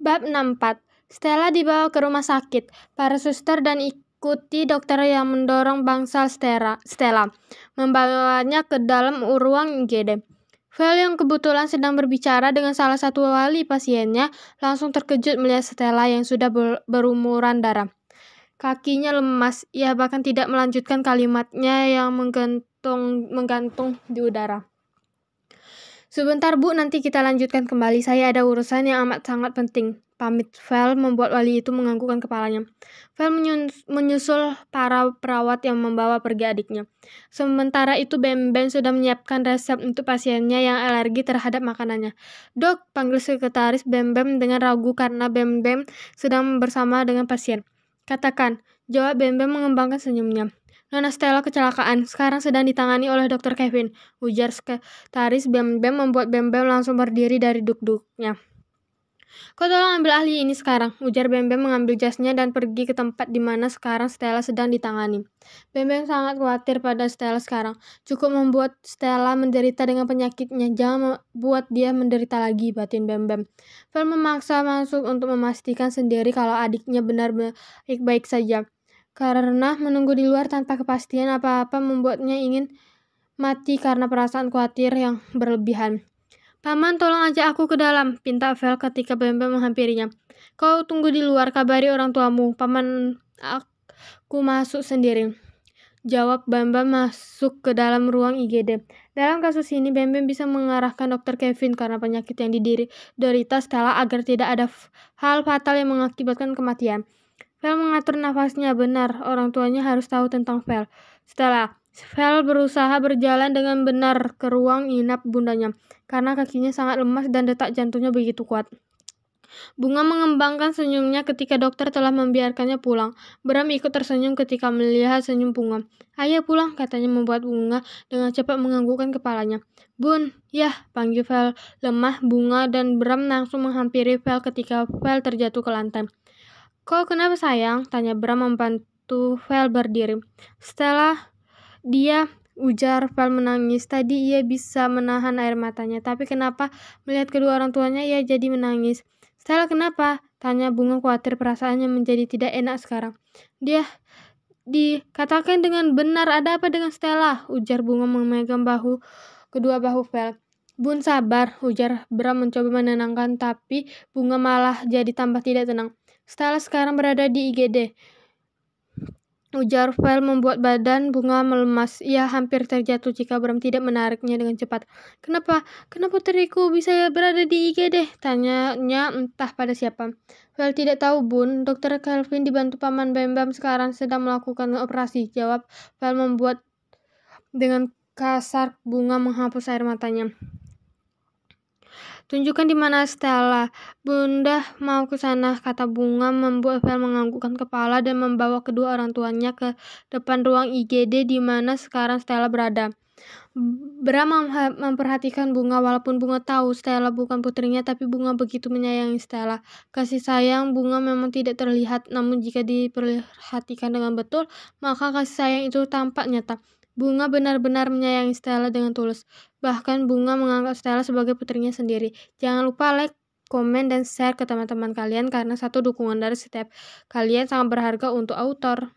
Bab 64. Stella dibawa ke rumah sakit. Para suster dan ikuti dokter yang mendorong bangsal Stella, membawanya ke dalam ruang IGD. Val yang kebetulan sedang berbicara dengan salah satu wali pasiennya langsung terkejut melihat Stella yang sudah berumuran darah. Kakinya lemas, ia bahkan tidak melanjutkan kalimatnya yang menggantung di udara. Sebentar Bu, nanti kita lanjutkan kembali. Saya ada urusan yang amat sangat penting. Pamit Val membuat wali itu menganggukkan kepalanya. Val menyusul para perawat yang membawa pergi adiknya. Sementara itu Bem Bem sudah menyiapkan resep untuk pasiennya yang alergi terhadap makanannya. Dok, panggil sekretaris Bem Bem dengan ragu karena Bem Bem sedang bersama dengan pasien. Katakan, jawab Bem Bem mengembangkan senyumnya. Nona Stella kecelakaan, sekarang sedang ditangani oleh Dr. Kevin, ujar sekretaris Bem Bem membuat Bem Bem langsung berdiri dari duduknya. Kau tolong ambil ahli ini sekarang, ujar Bem Bem mengambil jasnya dan pergi ke tempat di mana sekarang Stella sedang ditangani. Bem Bem sangat khawatir pada Stella sekarang. Cukup membuat Stella menderita dengan penyakitnya, jangan buat dia menderita lagi, batin Bem Bem. Val memaksa masuk untuk memastikan sendiri kalau adiknya benar baik-baik saja. Karena menunggu di luar tanpa kepastian apa-apa membuatnya ingin mati karena perasaan khawatir yang berlebihan. Paman, tolong ajak aku ke dalam, pinta Val ketika Bem Bem menghampirinya. Kau tunggu di luar, kabari orang tuamu. Paman, aku masuk sendiri, jawab Bem Bem masuk ke dalam ruang IGD. Dalam kasus ini, Bem Bem bisa mengarahkan Dr. Kevin karena penyakit yang diderita Stella agar tidak ada hal fatal yang mengakibatkan kematian. Val mengatur nafasnya. Benar, orang tuanya harus tahu tentang Val. Val berusaha berjalan dengan benar ke ruang inap bundanya, karena kakinya sangat lemas dan detak jantungnya begitu kuat. Bunga mengembangkan senyumnya ketika dokter telah membiarkannya pulang. Bram ikut tersenyum ketika melihat senyum Bunga. Ayo pulang, katanya membuat Bunga dengan cepat menganggukkan kepalanya. Bun, yah, panggil Val lemah. Bunga dan Bram langsung menghampiri Val ketika Val terjatuh ke lantai. Kau kenapa sayang? Tanya Bram membantu Val berdiri. Stella, dia, ujar Val menangis. Tadi ia bisa menahan air matanya, tapi kenapa melihat kedua orang tuanya ia jadi menangis? Stella kenapa? Tanya Bunga khawatir perasaannya menjadi tidak enak sekarang. Dia dikatakan dengan benar, ada apa dengan Stella? Ujar Bunga memegang kedua bahu Val. Bun sabar, ujar Bram mencoba menenangkan, tapi Bunga malah jadi tambah tidak tenang. Stella sekarang berada di IGD, ujar Val membuat badan Bunga melemas. Ia hampir terjatuh jika Bram tidak menariknya dengan cepat. Kenapa putriku bisa berada di IGD? Tanyanya entah pada siapa. Val tidak tahu, Bun. Dr. Kelvin dibantu Paman Bem Bem sekarang sedang melakukan operasi, jawab Val membuat dengan kasar. Bunga menghapus air matanya. Tunjukkan di mana Stella. Bunda mau ke sana, kata Bunga membuat Val menganggukkan kepala dan membawa kedua orang tuanya ke depan ruang IGD di mana sekarang Stella berada. Bram memperhatikan Bunga. Walaupun Bunga tahu Stella bukan putrinya, tapi Bunga begitu menyayangi Stella. Kasih sayang Bunga memang tidak terlihat, namun jika diperhatikan dengan betul, maka kasih sayang itu tampak nyata. Bunga benar-benar menyayangi Stella dengan tulus. Bahkan Bunga menganggap Stella sebagai putrinya sendiri. Jangan lupa like, komen, dan share ke teman-teman kalian karena satu dukungan dari setiap kalian sangat berharga untuk author.